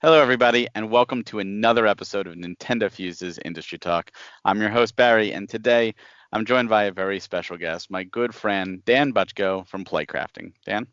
Hello, everybody, and welcome to another episode of NintendoFuse's Industry Talk. I'm your host, Barry, and today I'm joined by a very special guest, my good friend, Dan Butchko from Playcrafting. Dan?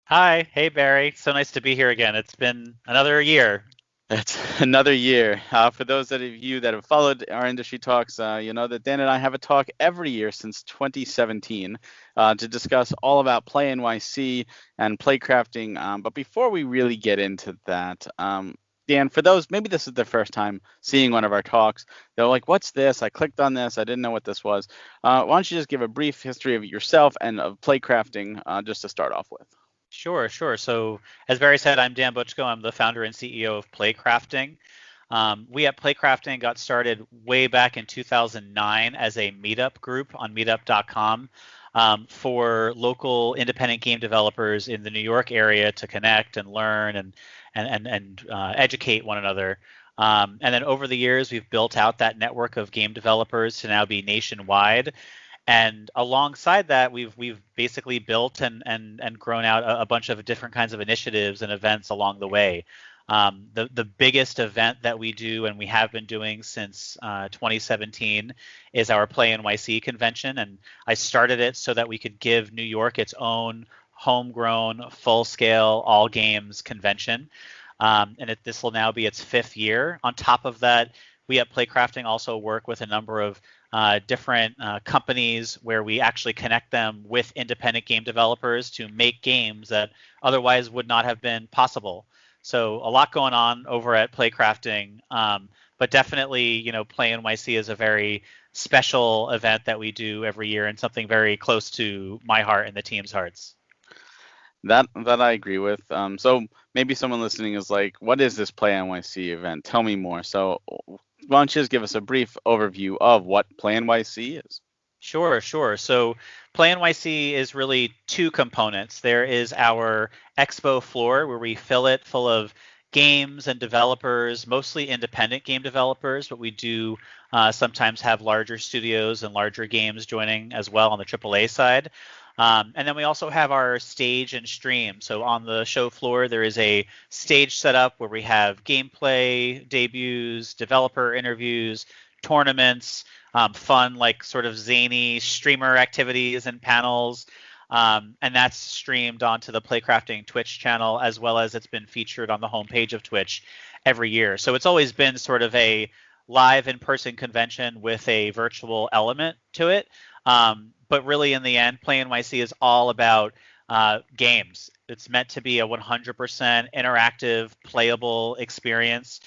Hi, hey Barry. So nice to be here again. It's been another year. It's another year. For those of you that have followed our industry talks, you know that Dan and I have a talk every year since 2017 to discuss all about Play NYC and playcrafting. But before we really get into that, Dan, for those, maybe this is their first time seeing one of our talks, they're like, what's this? I clicked on this. I didn't know what this was. Why don't you just give a brief history of yourself and of playcrafting just to start off with? Sure. So, as Barry said, I'm Dan Butchko. I'm the founder and CEO of Playcrafting. We at Playcrafting got started way back in 2009 as a meetup group on meetup.com for local independent game developers in the New York area to connect and learn and educate one another. And then over the years, we've built out that network of game developers to now be nationwide. And alongside that, we've basically built and grown out a bunch of different kinds of initiatives and events along the way. The biggest event that we do and we have been doing since 2017 is our Play NYC convention, and I started it so that we could give New York its own homegrown, full-scale, all games convention. This will now be its fifth year. On top of that, we at Playcrafting also work with a number of different companies where we actually connect them with independent game developers to make games that otherwise would not have been possible. So a lot going on over at Playcrafting, but definitely, Play NYC is a very special event that we do every year and something very close to my heart and the team's hearts. That I agree with. So maybe someone listening is like, what is this Play NYC event? Tell me more. So why don't you just give us a brief overview of what Play NYC is? Sure. So Play NYC is really two components. There is our expo floor where we fill it full of games and developers, mostly independent game developers, but we do sometimes have larger studios and larger games joining as well on the AAA side. And then we also have our stage and stream. So on the show floor, there is a stage set up where we have gameplay debuts, developer interviews, tournaments, fun, like sort of zany streamer activities and panels. And that's streamed onto the Playcrafting Twitch channel, as well as it's been featured on the homepage of Twitch every year. So it's always been sort of a live in-person convention with a virtual element to it. But really, in the end, Play NYC is all about games. It's meant to be a 100% interactive, playable experience.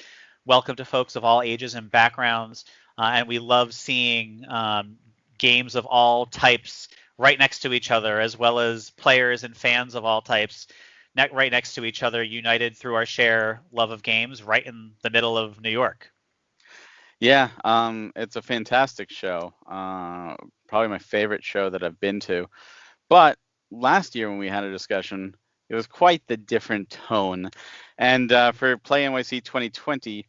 Welcome to folks of all ages and backgrounds. And we love seeing games of all types right next to each other, as well as players and fans of all types right next to each other, united through our share love of games right in the middle of New York. Yeah, it's a fantastic show. Probably my favorite show that I've been to. But last year when we had a discussion, it was quite the different tone. And for Play NYC 2020,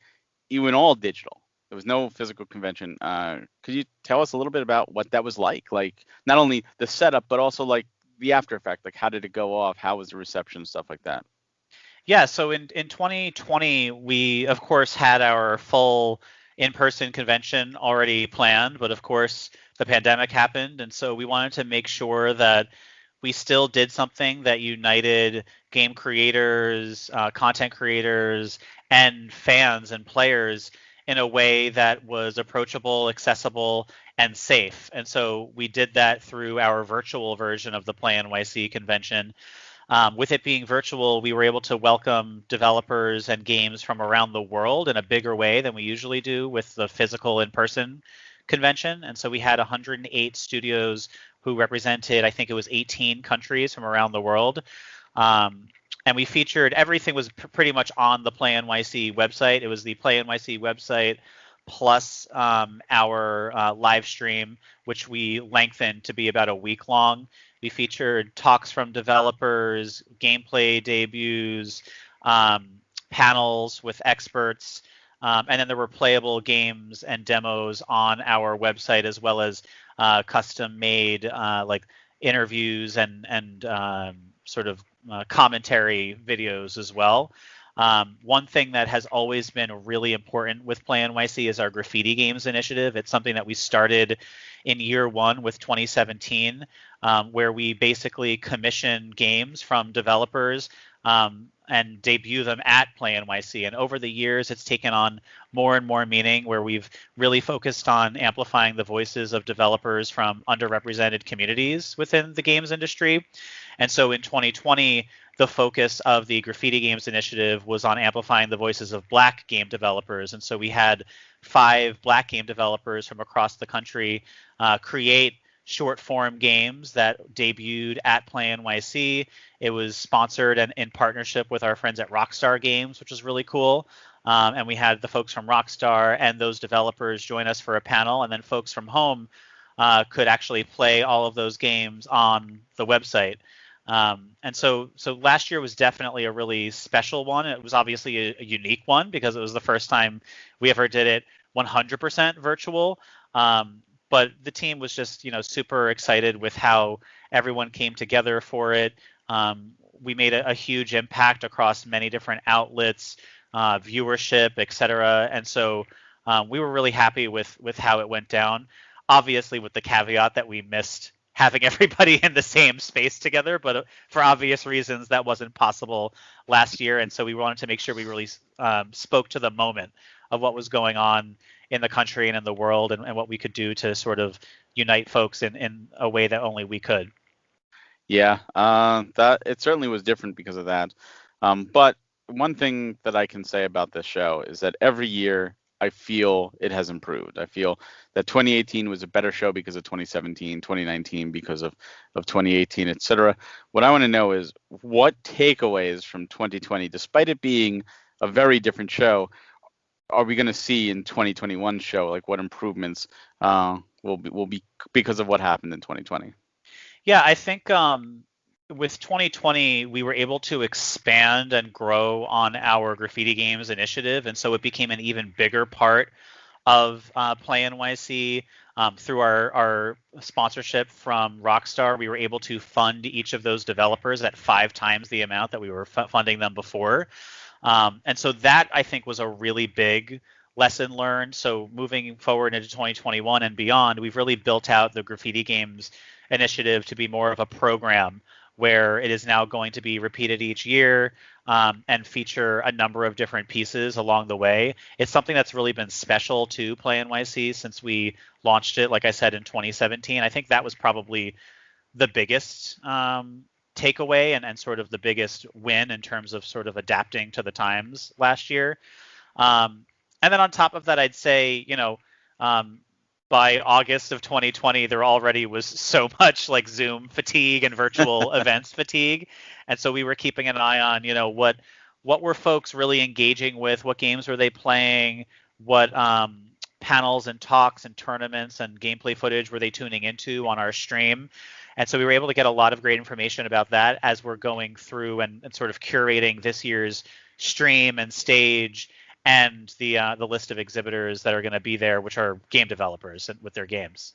you went all digital. There was no physical convention. Could you tell us a little bit about what that was like? Like not only the setup, but also like the after effect. Like how did it go off? How was the reception? Stuff like that. Yeah, so in 2020, we of course had our full in-person convention already planned, but of course the pandemic happened, and so we wanted to make sure that we still did something that united game creators, content creators, and fans and players in a way that was approachable, accessible, and safe. And so we did that through our virtual version of the Play NYC convention. With it being virtual, we were able to welcome developers and games from around the world in a bigger way than we usually do with the physical in-person convention. And so we had 108 studios who represented, I think it was 18 countries from around the world. And we featured, everything was pretty much on the Play NYC website. It was the Play NYC website plus our live stream, which we lengthened to be about a week long. We featured talks from developers, gameplay debuts, panels with experts, and then there were playable games and demos on our website, as well as custom-made like interviews and sort of commentary videos as well. One thing that has always been really important with Play NYC is our Graffiti Games initiative. It's something that we started in year one with 2017, where we basically commission games from developers and debut them at Play NYC. And over the years, it's taken on more and more meaning, where we've really focused on amplifying the voices of developers from underrepresented communities within the games industry. And so in 2020, the focus of the Graffiti Games initiative was on amplifying the voices of Black game developers. And so we had 5 Black game developers from across the country create short form games that debuted at Play NYC. It was sponsored and in partnership with our friends at Rockstar Games, which was really cool. And we had the folks from Rockstar and those developers join us for a panel, and then folks from home could actually play all of those games on the website. And so last year was definitely a really special one. It was obviously a unique one because it was the first time we ever did it 100% virtual. But the team was just, super excited with how everyone came together for it. We made a huge impact across many different outlets, viewership, et cetera. And so we were really happy with how it went down, obviously with the caveat that we missed having everybody in the same space together, but for obvious reasons that wasn't possible last year. And so we wanted to make sure we really spoke to the moment of what was going on in the country and in the world, and what we could do to sort of unite folks in a way that only we could. Yeah, that it certainly was different because of that. But one thing that I can say about this show is that every year I feel it has improved. I feel that 2018 was a better show because of 2017, 2019 because of 2018, etc. What I want to know is what takeaways from 2020, despite it being a very different show, are we going to see in 2021 show? Like what improvements will be because of what happened in 2020? Yeah, I think with 2020, we were able to expand and grow on our Graffiti Games initiative, and so it became an even bigger part of Play NYC. Through our sponsorship from Rockstar, we were able to fund each of those developers at 5 times the amount that we were funding them before. And so that, I think, was a really big lesson learned. So moving forward into 2021 and beyond, we've really built out the Graffiti Games initiative to be more of a program where it is now going to be repeated each year and feature a number of different pieces along the way. It's something that's really been special to Play NYC since we launched it, like I said, in 2017. I think that was probably the biggest takeaway and sort of the biggest win in terms of sort of adapting to the times last year. And then on top of that, I'd say, by August of 2020, there already was so much like Zoom fatigue and virtual events fatigue. And so we were keeping an eye on, what were folks really engaging with? What games were they playing? What panels and talks and tournaments and gameplay footage were they tuning into on our stream? And so we were able to get a lot of great information about that as we're going through and sort of curating this year's stream and stage and the list of exhibitors that are going to be there, which are game developers with their games.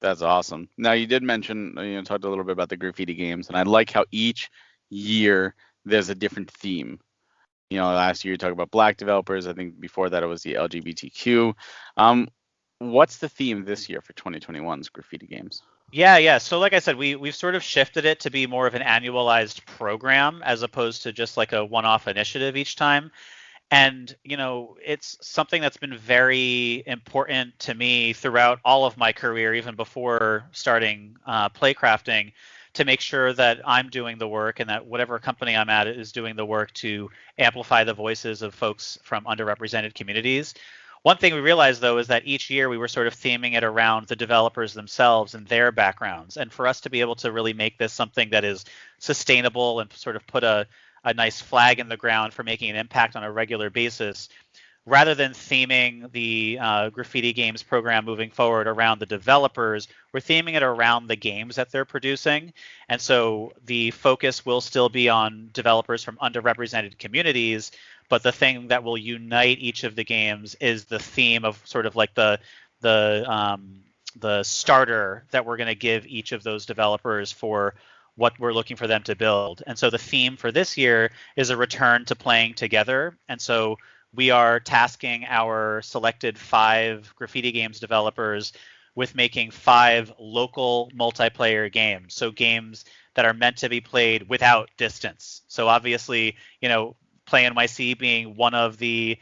That's awesome. Now, you did mention, talked a little bit about the Graffiti Games, and I like how each year there's a different theme. Last year you talked about Black developers. I think before that it was the LGBTQ. What's the theme this year for 2021's Graffiti Games? Yeah. So like I said, we've sort of shifted it to be more of an annualized program as opposed to just like a one-off initiative each time. And, it's something that's been very important to me throughout all of my career, even before starting Playcrafting, to make sure that I'm doing the work and that whatever company I'm at is doing the work to amplify the voices of folks from underrepresented communities. One thing we realized, though, is that each year we were sort of theming it around the developers themselves and their backgrounds. And for us to be able to really make this something that is sustainable and sort of put a nice flag in the ground for making an impact on a regular basis, rather than theming the Graffiti Games program moving forward around the developers, we're theming it around the games that they're producing. And so the focus will still be on developers from underrepresented communities, but the thing that will unite each of the games is the theme of sort of like the starter that we're going to give each of those developers for what we're looking for them to build. And so the theme for this year is a return to playing together. And so we are tasking our selected 5 Graffiti Games developers with making 5 local multiplayer games. So games that are meant to be played without distance. So obviously, Play NYC being one of the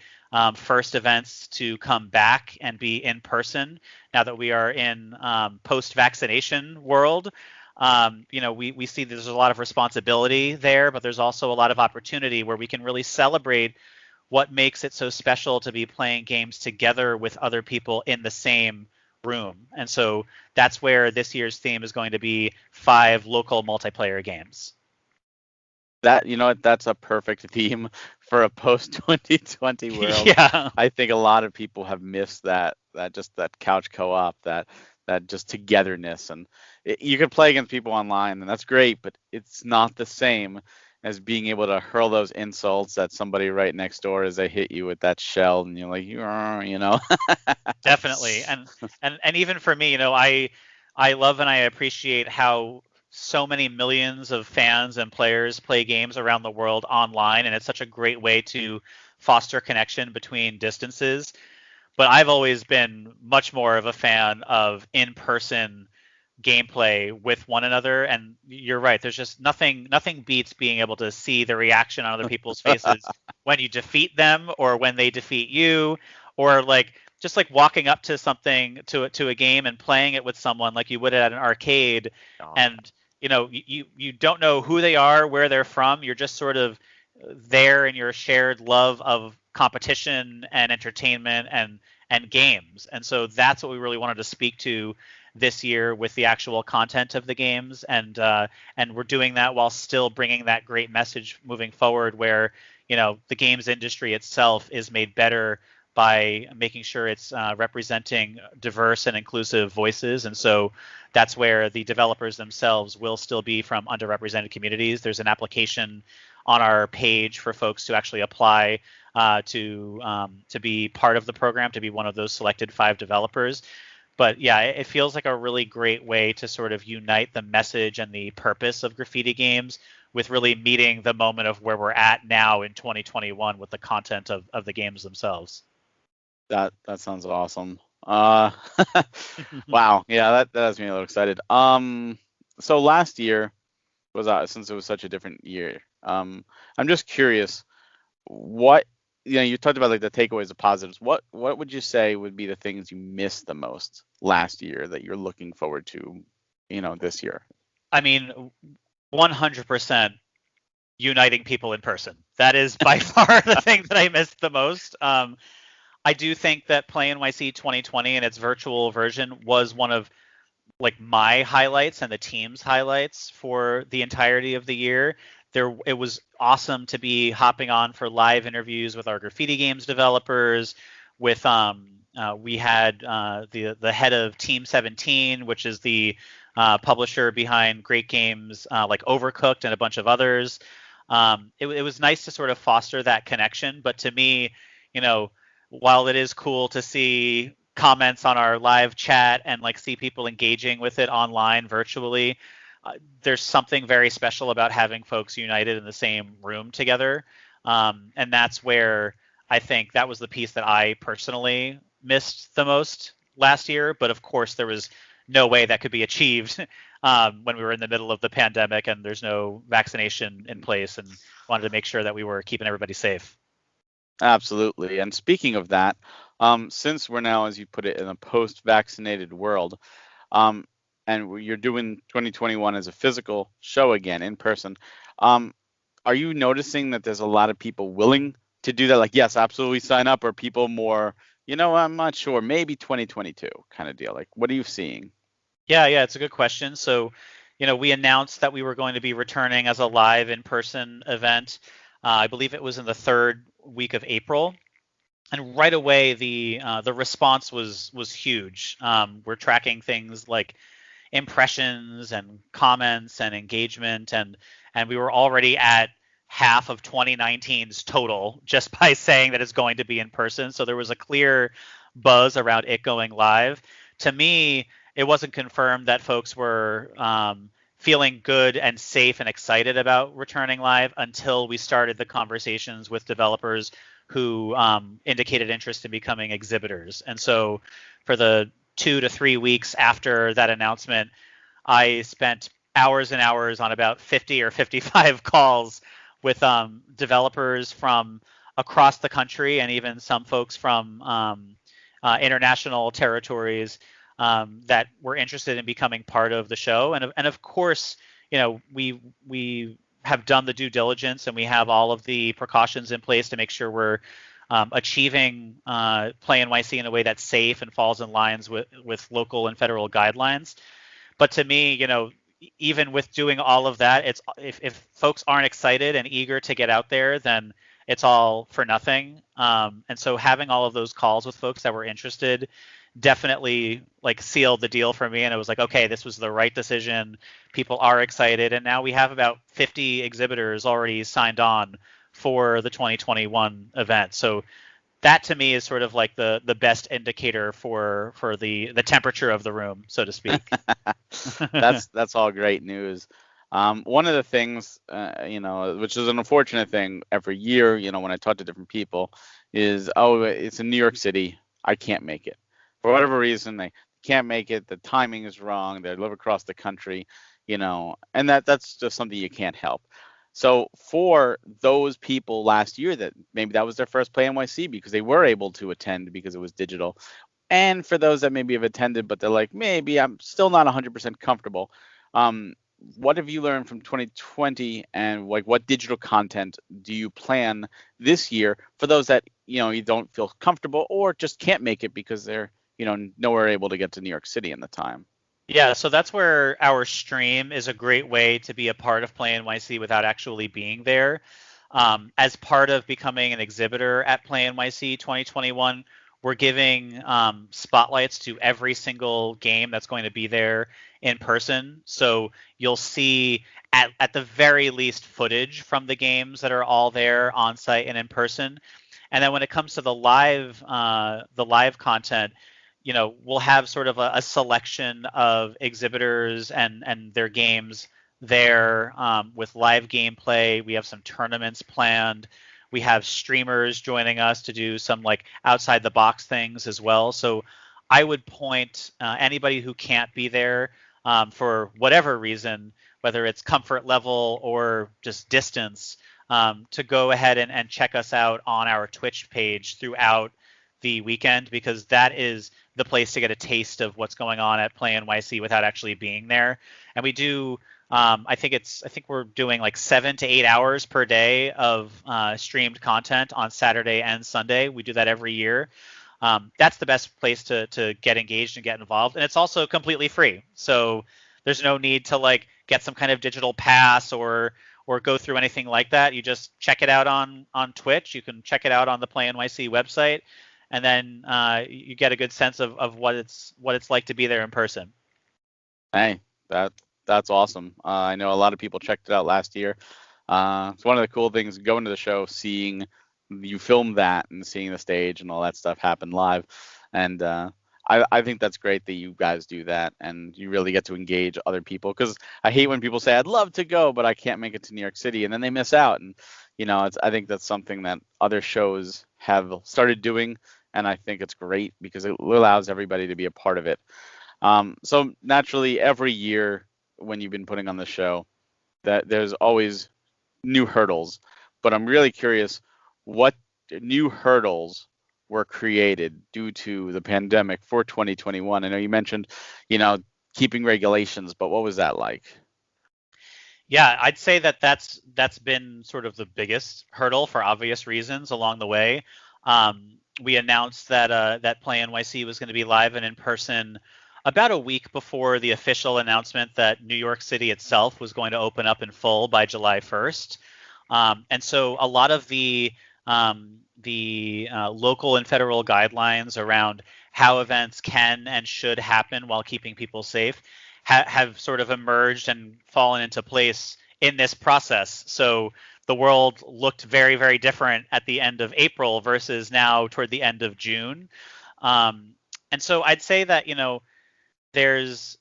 first events to come back and be in person now that we are in post-vaccination world. We see there's a lot of responsibility there, but there's also a lot of opportunity where we can really celebrate what makes it so special to be playing games together with other people in the same room. And so that's where this year's theme is going to be 5 local multiplayer games. That's a perfect theme for a post 2020 world. Yeah. I think a lot of people have missed that couch co-op, that just togetherness, and you can play against people online, and that's great, but it's not the same as being able to hurl those insults at somebody right next door as they hit you with that shell, and you're like, Definitely. And even for me, I love and I appreciate how so many millions of fans and players play games around the world online, and it's such a great way to foster connection between distances. But I've always been much more of a fan of in-person gameplay with one another, and you're right, there's just nothing beats being able to see the reaction on other people's faces when you defeat them or when they defeat you, or just walking up to something, to a game and playing it with someone like you would at an arcade. And you don't know who they are, where they're from, you're just sort of there in your shared love of competition and entertainment and games. And so that's what we really wanted to speak to this year with the actual content of the games, and we're doing that while still bringing that great message moving forward, where the games industry itself is made better by making sure it's representing diverse and inclusive voices. And so that's where the developers themselves will still be from underrepresented communities. There's an application on our page for folks to actually apply to be part of the program, to be one of those selected 5 developers. But yeah, it feels like a really great way to sort of unite the message and the purpose of Graffiti Games with really meeting the moment of where we're at now in 2021 with the content of the games themselves. That sounds awesome. Wow, yeah, that has me a little excited. So last year since it was such a different year. I'm just curious, what you talked about, like the takeaways, the positives. What would you say would be the things you missed the most last year that you're looking forward to, this year? I mean, 100% uniting people in person. That is by far the thing that I missed the most. I do think that Play NYC 2020 and its virtual version was one of my highlights and the team's highlights for the entirety of the year. It was awesome to be hopping on for live interviews with our Graffiti Games developers. With we had the head of Team 17, which is the publisher behind great games like Overcooked and a bunch of others. It was nice to sort of foster that connection. But to me, while it is cool to see comments on our live chat and see people engaging with it online virtually, there's something very special about having folks united in the same room together, and that's where I think that was the piece that I personally missed the most last year. But of course there was no way that could be achieved when we were in the middle of the pandemic and there's no vaccination in place, and wanted to make sure that we were keeping everybody safe. Absolutely. And speaking of that, since we're now, as you put it, in a post-vaccinated world, and you're doing 2021 as a physical show again in person, are you noticing that there's a lot of people willing to do that? Like, yes, absolutely sign up, or people more, I'm not sure, maybe 2022 kind of deal? Like, what are you seeing? Yeah, it's a good question. So, we announced that we were going to be returning as a live in-person event. I believe it was in the 3rd week of April, and right away the response was huge. We're tracking things like impressions and comments and engagement, and we were already at half of 2019's total just by saying that it's going to be in person. So there was a clear buzz around it going live. To me, it wasn't confirmed that folks were feeling good and safe and excited about returning live until we started the conversations with developers who indicated interest in becoming exhibitors. And so for the 2 to 3 weeks after that announcement, I spent hours and hours on about 50 or 55 calls with developers from across the country and even some folks from international territories that were interested in becoming part of the show. And of course, we have done the due diligence and we have all of the precautions in place to make sure we're achieving Play NYC in a way that's safe and falls in lines with local and federal guidelines. But to me, even with doing all of that, it's if folks aren't excited and eager to get out there, then it's all for nothing. And so having all of those calls with folks that were interested definitely sealed the deal for me. And it was like, okay, this was the right decision. People are excited. And now we have about 50 exhibitors already signed on for the 2021 event. So that to me is sort of like the best indicator for the temperature of the room, so to speak. That's all great news. One of the things, which is an unfortunate thing every year, when I talk to different people, is, oh, it's in New York City, I can't make it. For whatever reason, they can't make it. The timing is wrong. They live across the country, and that's just something you can't help. So for those people last year that maybe that was their first Play NYC because they were able to attend because it was digital, and for those that maybe have attended but they're like, maybe I'm still not 100% comfortable, what have you learned from 2020, and what digital content do you plan this year for those that you don't feel comfortable or just can't make it because they're nowhere able to get to New York City in the time? Yeah, so that's where our stream is a great way to be a part of Play NYC without actually being there. As part of becoming an exhibitor at Play NYC 2021, we're giving spotlights to every single game that's going to be there in person. So you'll see at the very least footage from the games that are all there on site and in person. And then when it comes to the live content, we'll have sort of a selection of exhibitors and their games there with live gameplay. We have some tournaments planned. We have streamers joining us to do some outside the box things as well. So I would point anybody who can't be there for whatever reason, whether it's comfort level or just distance, to go ahead and check us out on our Twitch page throughout the weekend, because that is the place to get a taste of what's going on at Play NYC without actually being there. And we do, I think we're doing 7 to 8 hours per day of streamed content on Saturday and Sunday. We do that every year. That's the best place to get engaged and get involved. And it's also completely free. So there's no need to get some kind of digital pass or go through anything like that. You just check it out on Twitch. You can check it out on the Play NYC website. And then you get a good sense of what it's like to be there in person. Hey, that's awesome. I know a lot of people checked it out last year. It's one of the cool things going to the show, seeing you film that and seeing the stage and all that stuff happen live. And I think that's great that you guys do that and you really get to engage other people, because I hate when people say, I'd love to go, but I can't make it to New York City, and then they miss out. And, I think that's something that other shows have started doing. And I think it's great because it allows everybody to be a part of it. So naturally, every year when you've been putting on the show, that there's always new hurdles. But I'm really curious, what new hurdles were created due to the pandemic for 2021? I know you mentioned, keeping regulations, but what was that like? Yeah, I'd say that's been sort of the biggest hurdle for obvious reasons along the way. We announced that Play NYC was going to be live and in person about a week before the official announcement that New York City itself was going to open up in full by July 1st. And so a lot of the local and federal guidelines around how events can and should happen while keeping people safe have sort of emerged and fallen into place in this process. So the world looked very, very different at the end of April versus now toward the end of June. And so I'd say that, there's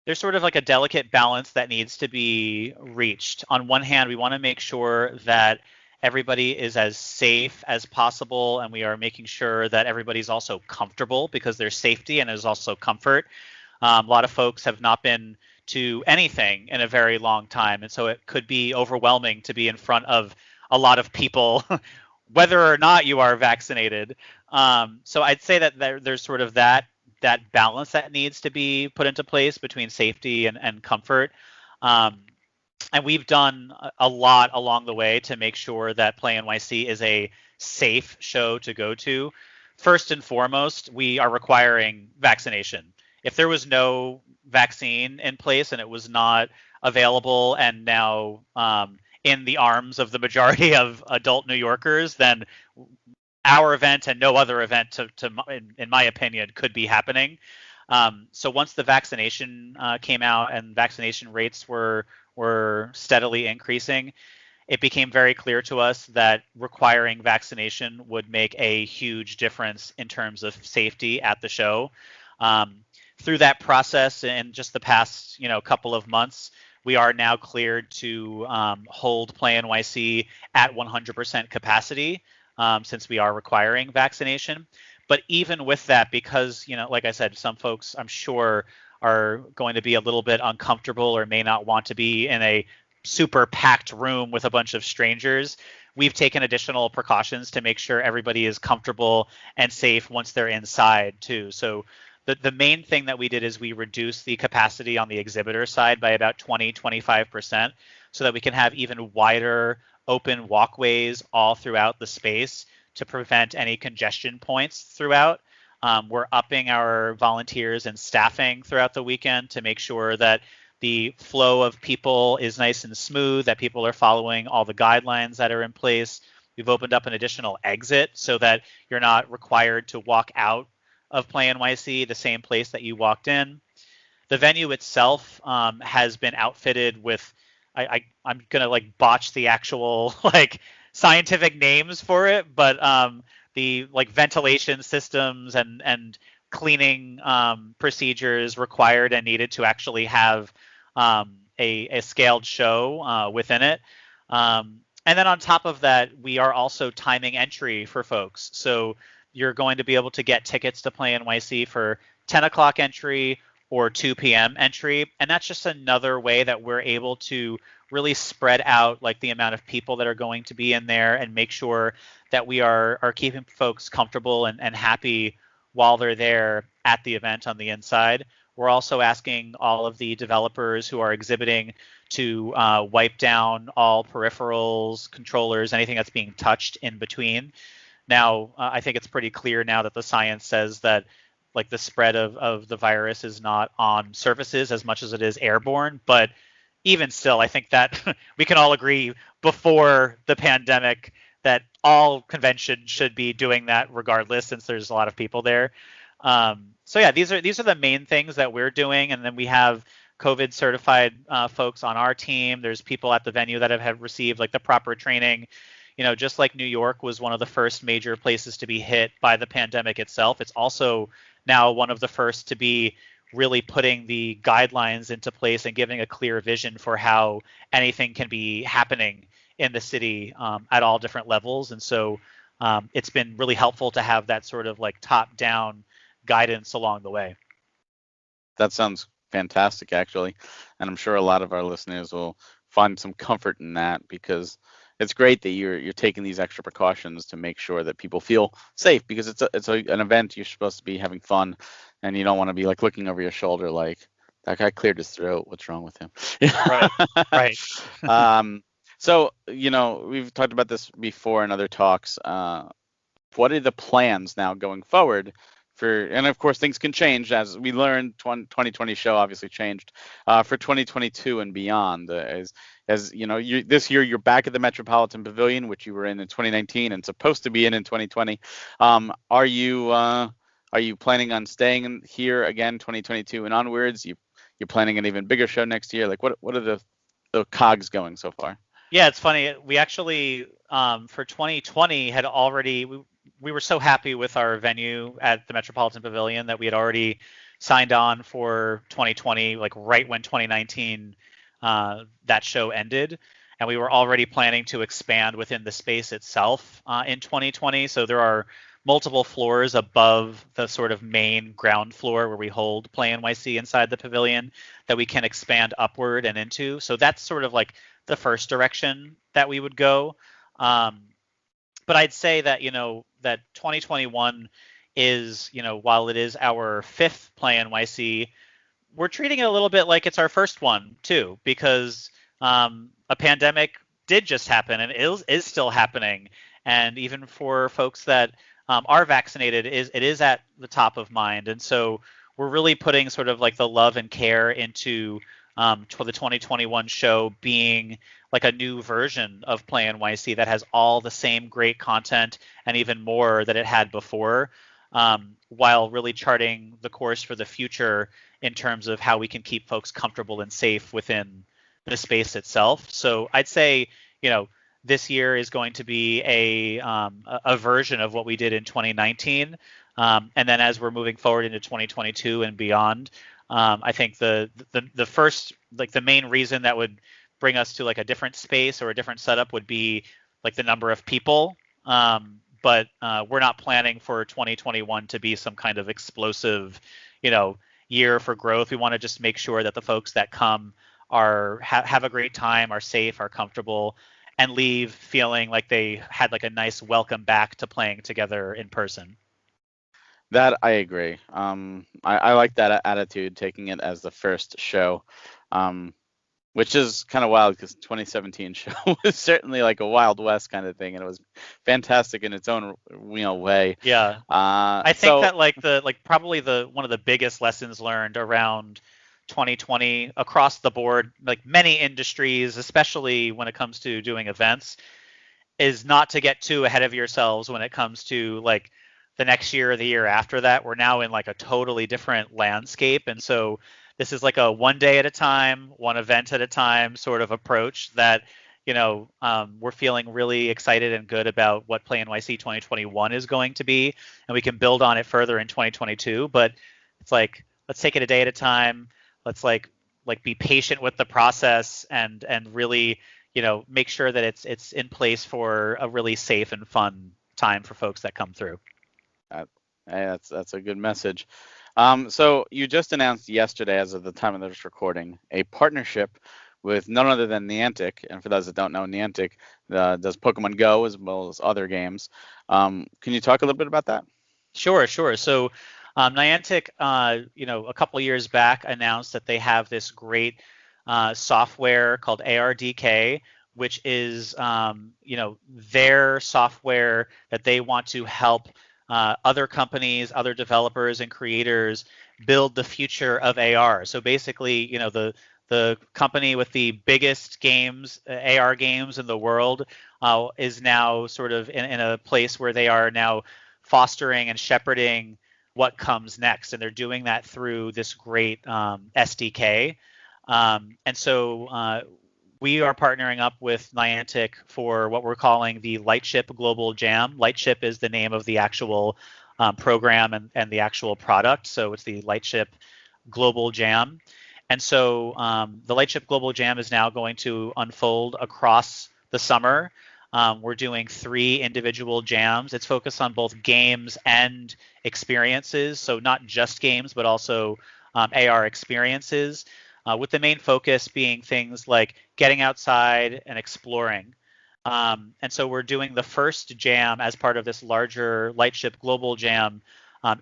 there's sort of like a delicate balance that needs to be reached. On one hand, we want to make sure that everybody is as safe as possible, and we are making sure that everybody's also comfortable, because there's safety and there's also comfort. A lot of folks have not been to anything in a very long time, and so it could be overwhelming to be in front of a lot of people, whether or not you are vaccinated. So I'd say that there's sort of that balance that needs to be put into place between safety and comfort. And we've done a lot along the way to make sure that Play NYC is a safe show to go to. First and foremost, we are requiring vaccination. If there was no vaccine in place and it was not available and now in the arms of the majority of adult New Yorkers, then our event and no other event, in my opinion, could be happening. So once the vaccination came out and vaccination rates were steadily increasing, it became very clear to us that requiring vaccination would make a huge difference in terms of safety at the show. Through that process, in just the past couple of months, we are now cleared to hold Play NYC at 100% capacity, since we are requiring vaccination. But even with that, because like I said, some folks I'm sure are going to be a little bit uncomfortable or may not want to be in a super packed room with a bunch of strangers, we've taken additional precautions to make sure everybody is comfortable and safe once they're inside too. So the main thing that we did is we reduced the capacity on the exhibitor side by about 20-25%, so that we can have even wider open walkways all throughout the space to prevent any congestion points throughout. We're upping our volunteers and staffing throughout the weekend to make sure that the flow of people is nice and smooth, that people are following all the guidelines that are in place. We've opened up an additional exit so that you're not required to walk out of Play NYC the same place that you walked in. The venue itself has been outfitted with, I'm gonna botch the actual scientific names for it, but the ventilation systems and cleaning procedures required and needed to actually have a scaled show within it. And then on top of that, we are also timing entry for folks. So you're going to be able to get tickets to Play NYC for 10 o'clock entry or 2 p.m. entry. And that's just another way that we're able to really spread out the amount of people that are going to be in there and make sure that we are keeping folks comfortable and happy while they're there at the event on the inside. We're also asking all of the developers who are exhibiting to wipe down all peripherals, controllers, anything that's being touched in between. Now, I think it's pretty clear now that the science says that the spread of the virus is not on surfaces as much as it is airborne. But even still, I think that we can all agree before the pandemic that all conventions should be doing that regardless, since there's a lot of people there. So yeah, these are the main things that we're doing. And then we have COVID certified folks on our team. There's people at the venue that have received the proper training. Just like New York was one of the first major places to be hit by the pandemic itself, it's also now one of the first to be really putting the guidelines into place and giving a clear vision for how anything can be happening in the city at all different levels. And so it's been really helpful to have that sort of top-down guidance along the way. That sounds fantastic, actually. And I'm sure a lot of our listeners will find some comfort in that, because it's great that you're taking these extra precautions to make sure that people feel safe, because it's an event. You're supposed to be having fun, and you don't want to be looking over your shoulder that guy cleared his throat, what's wrong with him? Right. So we've talked about this before in other talks. What are the plans now going forward? And of course things can change, as we learned. 2020 show obviously changed for 2022 and beyond. As this year you're back at the Metropolitan Pavilion, which you were in 2019 and supposed to be in 2020. Are you planning on staying here again 2022 and onwards? You're planning an even bigger show next year? What are the cogs going so far? Yeah, it's funny. We actually for 2020 had already we were so happy with our venue at the Metropolitan Pavilion that we had already signed on for 2020, like right when 2019 that show ended, and we were already planning to expand within the space itself in 2020. So there are multiple floors above the sort of main ground floor where we hold Play NYC inside the pavilion that we can expand upward and into. So that's sort of like the first direction that we would go. But I'd say that, that 2021 is, while it is our fifth Play NYC, we're treating it a little bit like it's our first one too, because a pandemic did just happen and is still happening. And even for folks that are vaccinated, it is at the top of mind. And so we're really putting sort of like the love and care into the 2021 show being like a new version of Play NYC that has all the same great content and even more that it had before, while really charting the course for the future in terms of how we can keep folks comfortable and safe within the space itself. So I'd say, this year is going to be a version of what we did in 2019. And then as we're moving forward into 2022 and beyond, I think the first, like the main reason that would bring us to like a different space or a different setup would be like the number of people. But we're not planning for 2021 to be some kind of explosive, year for growth. We want to just make sure that the folks that come have a great time, are safe, are comfortable, and leave feeling like they had like a nice welcome back to playing together in person. That I agree. I like that attitude, taking it as the first show, which is kind of wild because 2017 show was certainly like a Wild West kind of thing, and it was fantastic in its own way. Yeah, I think that probably one of the biggest lessons learned around 2020 across the board, like many industries, especially when it comes to doing events, is not to get too ahead of yourselves when it comes to like the next year or the year after that. We're now in like a totally different landscape. And so this is like a one day at a time, one event at a time sort of approach that, we're feeling really excited and good about what Play NYC 2021 is going to be. And we can build on it further in 2022. But it's like, let's take it a day at a time. Let's like be patient with the process and really, make sure that it's in place for a really safe and fun time for folks that come through. Hey, that's a good message. So you just announced yesterday, as of the time of this recording, a partnership with none other than Niantic. And for those that don't know, Niantic does Pokemon Go as well as other games. Can you talk a little bit about that? Sure. So Niantic, a couple of years back announced that they have this great software called ARDK, which is, their software that they want to help other companies, other developers and creators build the future of AR. So basically, the company with the biggest games, AR games in the world, is now sort of in a place where they are now fostering and shepherding what comes next. And they're doing that through this great SDK. And so we are partnering up with Niantic for what we're calling the Lightship Global Jam. Lightship is the name of the actual program and the actual product. So it's the Lightship Global Jam. And so the Lightship Global Jam is now going to unfold across the summer. We're doing 3 individual jams. It's focused on both games and experiences. So not just games, but also AR experiences, with the main focus being things like getting outside and exploring. And so we're doing the first jam as part of this larger Lightship Global Jam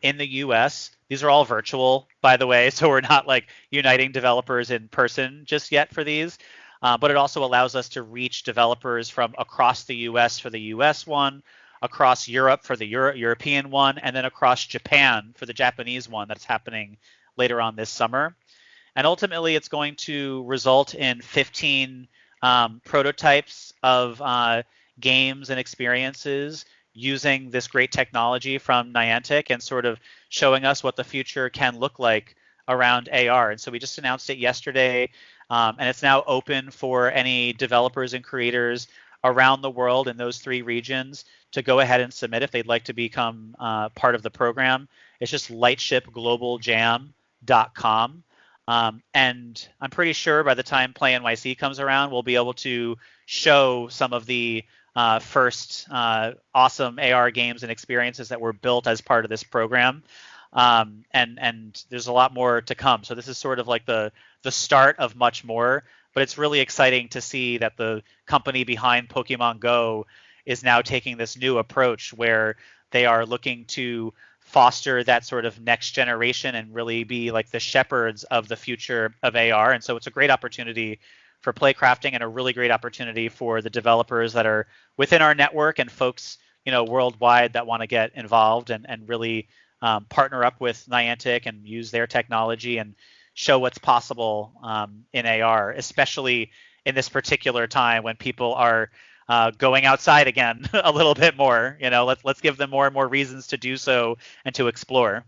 in the US. These are all virtual, by the way, so we're not like uniting developers in person just yet for these. But it also allows us to reach developers from across the US for the US one, across Europe for the European one, and then across Japan for the Japanese one that's happening later on this summer. And ultimately, it's going to result in 15 prototypes of games and experiences using this great technology from Niantic and sort of showing us what the future can look like around AR. And so we just announced it yesterday, and it's now open for any developers and creators around the world in those 3 regions to go ahead and submit if they'd like to become part of the program. It's just lightshipglobaljam.com. And I'm pretty sure by the time Play NYC comes around, we'll be able to show some of the first awesome AR games and experiences that were built as part of this program. And there's a lot more to come. So this is sort of like the start of much more. But it's really exciting to see that the company behind Pokemon Go is now taking this new approach where they are looking to foster that sort of next generation and really be like the shepherds of the future of AR. And so it's a great opportunity for Playcrafting and a really great opportunity for the developers that are within our network and folks, worldwide that want to get involved and really partner up with Niantic and use their technology and show what's possible in AR, especially in this particular time when people are going outside again a little bit more. Let's give them more and more reasons to do so and to explore.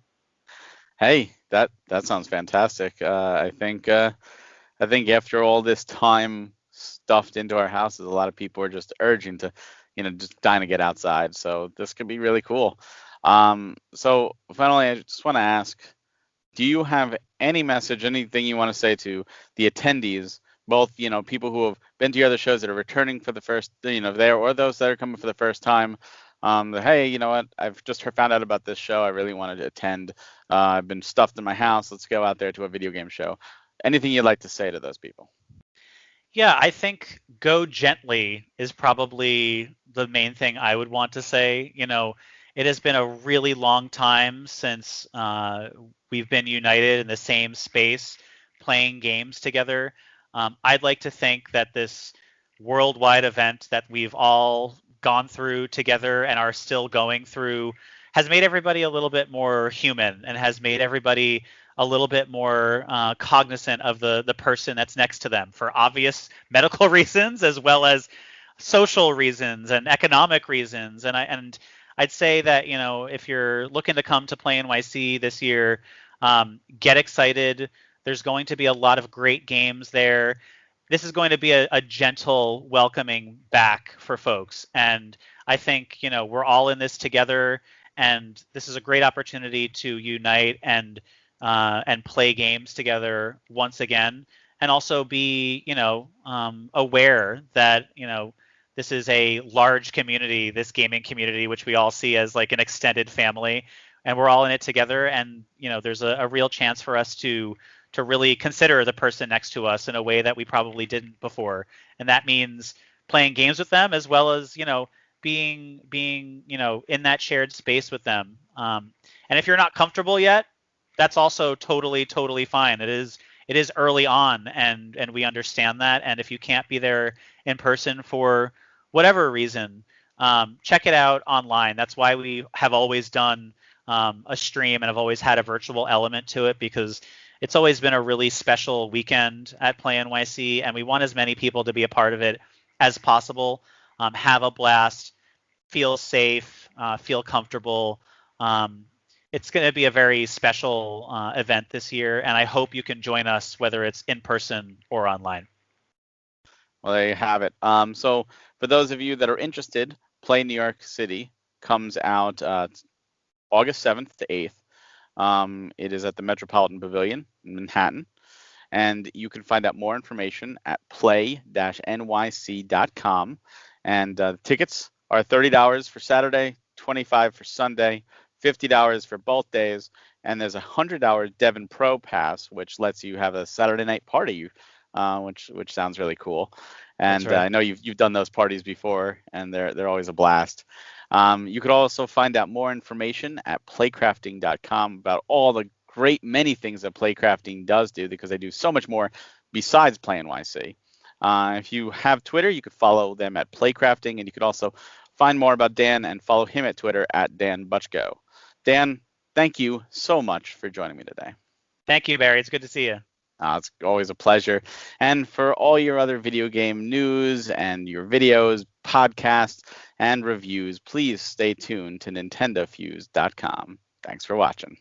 Hey, that sounds fantastic. I think after all this time stuffed into our houses, a lot of people are just urging to, just dying to get outside. So this could be really cool. So finally, I just want to ask, do you have any message, anything you want to say to the attendees, both, people who have been to your other shows that are returning for the first, there, or those that are coming for the first time, that, hey, you know what, I've just found out about this show. I really wanted to attend. I've been stuffed in my house. Let's go out there to a video game show. Anything you'd like to say to those people? Yeah, I think go gently is probably the main thing I would want to say. It has been a really long time since we've been united in the same space playing games together. I'd like to think that this worldwide event that we've all gone through together and are still going through has made everybody a little bit more human and has made everybody a little bit more cognizant of the person that's next to them for obvious medical reasons as well as social reasons and economic reasons. And I'd say that, if you're looking to come to Play NYC this year, get excited. There's going to be a lot of great games there. This is going to be a gentle welcoming back for folks. And I think, we're all in this together, and this is a great opportunity to unite and play games together once again, and also be, aware that, this is a large community, this gaming community, which we all see as like an extended family, and we're all in it together. And, there's a real chance for us to really consider the person next to us in a way that we probably didn't before. And that means playing games with them as well as, being, in that shared space with them. And if you're not comfortable yet, that's also totally fine. It is early on, and we understand that. And if you can't be there in person for whatever reason, check it out online. That's why we have always done a stream and have always had a virtual element to it, because it's always been a really special weekend at Play NYC, and we want as many people to be a part of it as possible. Have a blast, feel safe, feel comfortable. It's going to be a very special event this year, and I hope you can join us, whether it's in person or online. Well, there you have it. So for those of you that are interested, Play New York City comes out August 7th to 8th. It is at the Metropolitan Pavilion in Manhattan, and you can find out more information at play-nyc.com. And tickets are $30 for Saturday, $25 for Sunday, $50 for both days, and there's a $100 Devon Pro Pass, which lets you have a Saturday night party, which sounds really cool. And That's right. I know you've done those parties before, and they're always a blast. You could also find out more information at playcrafting.com about all the many things that Playcrafting does do, because they do so much more besides Play NYC. If you have Twitter, you could follow them at Playcrafting, and you could also find more about Dan and follow him at Twitter at Dan Butchko. Dan, thank you so much for joining me today. Thank you, Barry. It's good to see you. It's always a pleasure. And for all your other video game news and your videos, podcasts, and reviews, please stay tuned to NintendoFuse.com. Thanks for watching.